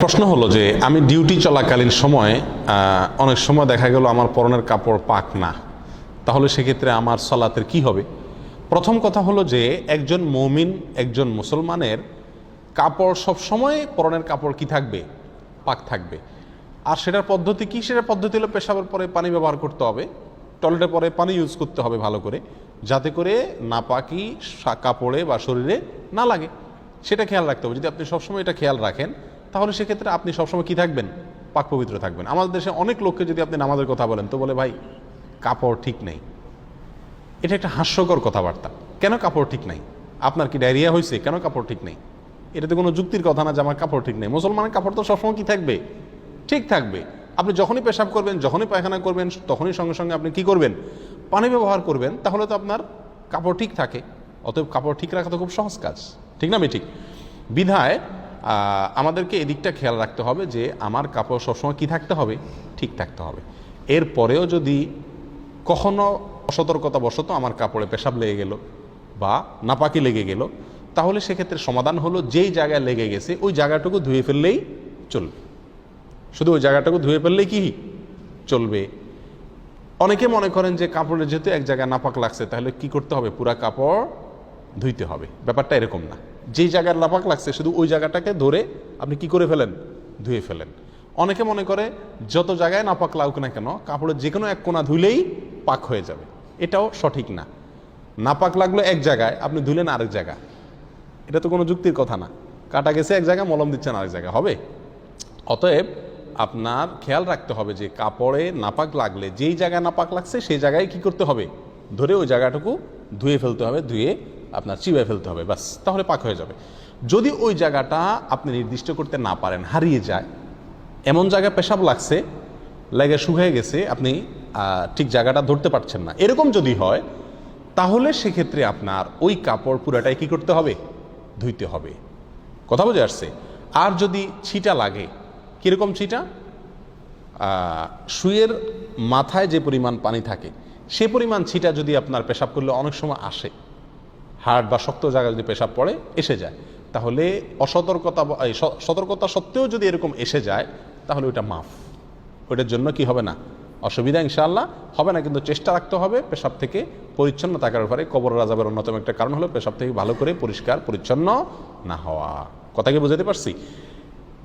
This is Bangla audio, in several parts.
প্রশ্ন হলো যে আমি ডিউটি চলাকালীন সময় অনেক সময় দেখা গেল আমার পরনের কাপড় পাক না, তাহলে সেক্ষেত্রে আমার সালাতের কি হবে? প্রথম কথা হলো যে একজন মুমিন, একজন মুসলমানের কাপড় সব সময় পরনের কাপড় কি থাকবে? পাক থাকবে। আর সেটার পদ্ধতি কি? সেটার পদ্ধতি হলো পেশাবের পরে পানি ব্যবহার করতে হবে, টয়লেটের পরে পানি ইউজ করতে হবে ভালো করে, যাতে করে নাপাকি কাপড়ে বা শরীরে না লাগে, সেটা খেয়াল রাখতে হবে। যদি আপনি সবসময় এটা খেয়াল রাখেন তাহলে সেক্ষেত্রে আপনি সবসময় কি থাকবেন? পাক পবিত্র থাকবেন। আমাদের দেশে অনেক লোককে যদি আপনি নামাজের কথা বলেন তো বলে ভাই কাপড় ঠিক নেই। এটা একটা হাস্যকর কথাবার্তা। কেন কাপড় ঠিক নাই? আপনার কি ডায়রিয়া হয়েছে? কেন কাপড় ঠিক নেই? এটাতে কোনো যুক্তির কথা না যে আমার কাপড় ঠিক নেই। মুসলমানের কাপড় তো সবসময় কি থাকবে? ঠিক থাকবে। আপনি যখনই পেশাব করবেন, যখনই পায়খানা করবেন, তখনই সঙ্গে সঙ্গে আপনি কি করবেন? পানি ব্যবহার করবেন, তাহলে তো আপনার কাপড় ঠিক থাকে। অতএব কাপড় ঠিক রাখা তো খুব সহজ কাজ, ঠিক না? আমি ঠিক বিধায় আমাদেরকে এদিকটা খেয়াল রাখতে হবে যে আমার কাপড় সবসময় কি থাকতে হবে? ঠিক থাকতে হবে। এরপরেও যদি কখনো অসতর্কতাবশত আমার কাপড়ে পেশাব লেগে গেল বা নাপাকি লেগে গেল, তাহলে সেক্ষেত্রে সমাধান হলো যেই জায়গায় লেগে গেছে ওই জায়গাটুকু ধুয়ে ফেললেই চলবে। শুধু ওই জায়গাটুকু ধুয়ে ফেললেই কি চলবে? অনেকে মনে করেন যে কাপড়ের যেহেতু এক জায়গায় নাপাক লাগছে তাহলে কি করতে হবে? পুরা কাপড় ধুইতে হবে। ব্যাপারটা এরকম না। যেই জায়গার নাপাক লাগছে শুধু ওই জায়গাটাকে ধরে আপনি কি করে ফেলেন? ধুয়ে ফেলেন। অনেকে মনে করে যত জায়গায় নাপাক লাগুক না কেন কাপড়ের যে কোনো এক কোণা ধুইলেই পাক হয়ে যাবে। এটাও সঠিক না। নাপাক লাগলো এক জায়গায়, আপনি ধুলেন আরেক জায়গায়, এটা তো কোনো যুক্তির কথা না। কাটা গেছে এক জায়গায়, মলম দিচ্ছেন আরেক জায়গায়, হবে? অতএব আপনার খেয়াল রাখতে হবে যে কাপড়ে নাপাক লাগলে যেই জায়গায় নাপাক লাগছে সেই জায়গায় কি করতে হবে? ধরে ওই জায়গাটুকু ধুয়ে ফেলতে হবে, ধুয়ে আপনার চিবায় ফেলতে হবে, বাস, তাহলে পাক হয়ে যাবে। যদি ওই জায়গাটা আপনি নির্দিষ্ট করতে না পারেন, হারিয়ে যায়, এমন জায়গায় পেশাব লাগছে, লেগে শুকিয়ে গেছে, আপনি ঠিক জায়গাটা ধরতে পারছেন না, এরকম যদি হয় তাহলে সেক্ষেত্রে আপনার ওই কাপড় পুরাটাই কি করতে হবে? ধুইতে হবে। কথা বুঝে আসছে? আর যদি ছিটা লাগে, কীরকম ছিটা? শুয়ের মাথায় যে পরিমাণ পানি থাকে সে পরিমাণ ছিটা যদি আপনার পেশাব করলে অনেক সময় আসে, হাড় বা শক্ত জায়গায় যদি পেশাব পড়ে এসে যায়, তাহলে সতর্কতা সত্ত্বেও যদি এরকম এসে যায় তাহলে ওইটা মাফ। ওইটার জন্য কি হবে না? অসুবিধা ইনশাআল্লাহ হবে না। কিন্তু চেষ্টা রাখতে হবে পেশাব থেকে পরিচ্ছন্ন থাকার ব্যাপারে। কবর আযাবের অন্যতম একটা কারণ হলো পেশাব থেকে ভালো করে পরিষ্কার পরিচ্ছন্ন না হওয়া। কথা কি বুঝাতে পারছি?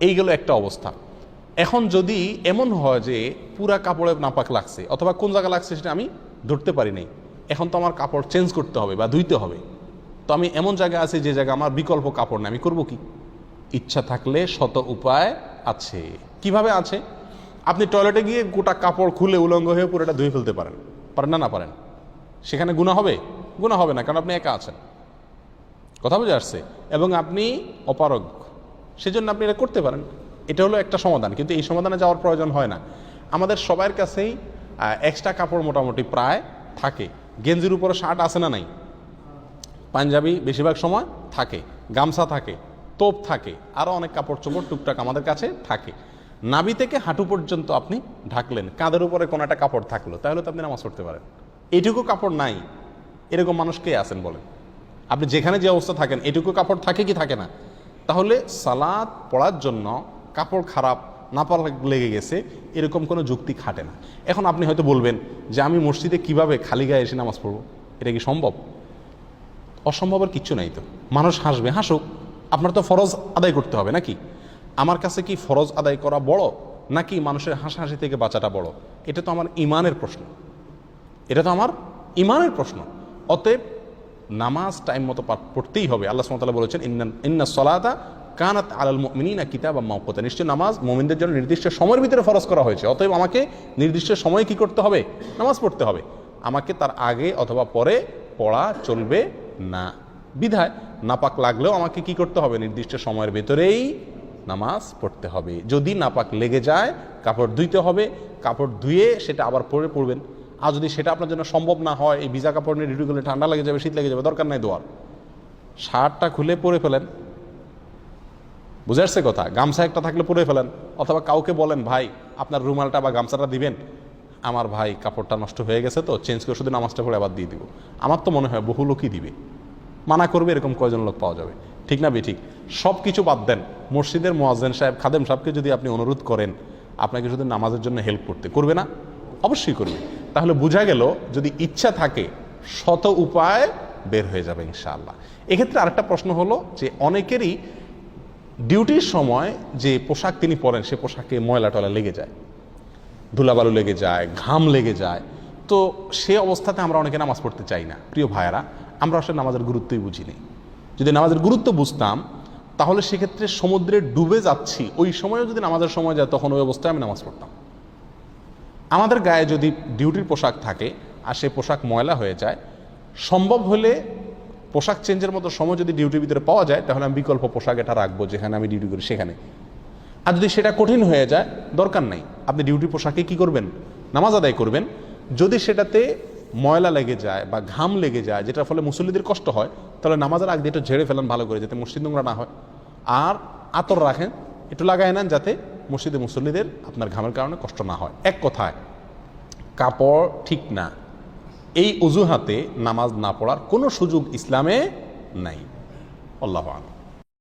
এইগুলো একটা অবস্থা। এখন যদি এমন হয় যে পুরা কাপড়ে নাপাক লাগছে অথবা কোন জায়গা লাগছে সেটা আমি ধরতে পারি নাই, এখন তো আমার কাপড় চেঞ্জ করতে হবে বা ধুইতে হবে, তো আমি এমন জায়গায় আছি যে জায়গায় আমার বিকল্প কাপড় নেই, আমি করবো কি? ইচ্ছা থাকলে শত উপায় আছে। কিভাবে আছে? আপনি টয়লেটে গিয়ে গোটা কাপড় খুলে উলঙ্গ হয়ে পুরোটা ধুয়ে ফেলতে পারেন, পারেন না? না পারেন? সেখানে গুনাহ হবে? গুনাহ হবে না, কারণ আপনি একা আছেন। কথা বুঝে আসছে? এবং আপনি অপারগ, সেজন্য আপনি এটা করতে পারেন। এটা হলো একটা সমাধান, কিন্তু এই সমাধানে যাওয়ার প্রয়োজন হয় না। আমাদের সবার কাছেই এক্সট্রা কাপড় মোটামুটি প্রায় থাকে। গেঞ্জির উপরে শার্ট আছে না নাই? পাঞ্জাবি বেশিরভাগ সময় থাকে, গামছা থাকে, তোপ থাকে, আরও অনেক কাপড় চোপড় টুকটাক আমাদের কাছে থাকে। নাভি থেকে হাঁটু পর্যন্ত আপনি ঢাকলেন, কাঁধের উপরে কোনো একটা কাপড় থাকলো, তাহলে তো আপনি নামাজ পড়তে পারেন। এইটুকু কাপড় নাই, এরকম মানুষ কে আছেন বলেন? আপনি যেখানে যে অবস্থা থাকেন এটুকু কাপড় থাকে কি থাকে না? তাহলে সালাত পড়ার জন্য কাপড় খারাপ, নাপাক লেগে গেছে, এরকম কোনো যুক্তি খাটে না। এখন আপনি হয়তো বলবেন যে আমি মসজিদে কিভাবে খালি গায়ে এসে নামাজ পড়বো? এটা কি সম্ভব? অসম্ভবের কিচ্ছু নাই। তো মানুষ হাসবে, হাসুক, আপনার তো ফরজ আদায় করতে হবে নাকি? আমার কাছে কি ফরজ আদায় করা বড় নাকি মানুষের হাসাহাসি থেকে বাঁচাটা বড়? এটা তো আমার ইমানের প্রশ্ন, এটা তো আমার ইমানের প্রশ্ন। অতএব নামাজ টাইম মতো পড়তেই হবে। আল্লাহ সুবহানাহু ওয়া তাআলা বলেছেন ইন্নাস সালাতা কানাত আলাল মুমিনিনা কিতাবাম মাওকুতা, নিশ্চয় নামাজ মুমিনদের জন্য নির্দিষ্ট সময়ের ভিতরে ফরজ করা হয়েছে। অতএব আমাকে নির্দিষ্ট সময়ে কি করতে হবে? নামাজ পড়তে হবে। আমাকে তার আগে অথবা পরে পড়া চলবে না। বিধায় নাপাক লাগলেও আমাকে কি করতে হবে? নির্দিষ্ট সময়ের ভেতরেই নামাজ পড়তে হবে। যদি নাপাক লেগে যায় কাপড় ধুইতে হবে, কাপড় ধুয়ে সেটা আবার পরে পড়বেন। আর যদি সেটা আপনার জন্য সম্ভব না হয়, এই ভিজা কাপড় নিয়ে ডিউটি করলে ঠান্ডা লেগে যাবে, শীত লেগে যাবে, দরকার নাই দোয়ার, শার্টটা খুলে পরে ফেলেন। বুঝে আসছে কথা? গামছা একটা থাকলে পরে ফেলেন, অথবা কাউকে বলেন ভাই আপনার রুমালটা বা গামছাটা দিবেন, আমার ভাই কাপড়টা নষ্ট হয়ে গেছে তো চেঞ্জ করে শুধু নামাজটা পড়ে আবার দিয়ে দিব। আমার তো মনে হয় বহু লোকই দিবে, মানা করবে এরকম কয়জন লোক পাওয়া যাবে? ঠিক না ঠিক? সব কিছু বাদ দেন, মসজিদের মুয়াজ্জিন সাহেব, খাদেম সাহেবকে যদি আপনি অনুরোধ করেন আপনাকে শুধু নামাজের জন্য হেল্প করবে না? অবশ্যই করবে। তাহলে বোঝা গেল যদি ইচ্ছা থাকে শত উপায় বের হয়ে যাবে ইনশাআল্লাহ। এক্ষেত্রে আরেকটা প্রশ্ন হলো যে অনেকেরই ডিউটির সময় যে পোশাক তিনি পরেন সে পোশাকে ময়লা টয়লা লেগে যায়, ধুলাবালু লেগে যায়, ঘাম লেগে যায়, তো সে অবস্থাতে আমরা অনেকে নামাজ পড়তে চাই না। প্রিয় ভাইয়েরা, আমরা আসলে নামাজের গুরুত্বই বুঝিনি। যদি নামাজের গুরুত্ব বুঝতাম তাহলে সেক্ষেত্রে সমুদ্রে ডুবে যাচ্ছি ওই সময়ও যদি নামাজের সময় যায় তখন ওই অবস্থায় আমি নামাজ পড়তাম। আমাদের গায়ে যদি ডিউটির পোশাক থাকে আর সে পোশাক ময়লা হয়ে যায়, সম্ভব হলে পোশাক চেঞ্জের মতো সময় যদি ডিউটির ভিতরে পাওয়া যায় তাহলে আমি বিকল্প পোশাক এটা রাখবো যেখানে আমি ডিউটি করি সেখানে। আর যদি সেটা কঠিন হয়ে যায় দরকার নেই, আপনি ডিউটি পোশাকে কি করবেন? নামাজ আদায় করবেন। যদি সেটাতে ময়লা লেগে যায় বা ঘাম লেগে যায় যেটার ফলে মুসল্লিদের কষ্ট হয় তাহলে নামাজের আগে একটু ঝেড়ে ফেলেন ভালো করে, যাতে মসজিদ নোংরা না হয়। আর আতর রাখেন, একটু লাগাই নেন যাতে মসজিদে মুসল্লিদের আপনার ঘামের কারণে কষ্ট না হয়। এক কথায় কাপড় ঠিক না, এই অজুহাতে নামাজ না পড়ার কোনো সুযোগ ইসলামে নাই। আল্লাহু আকবার।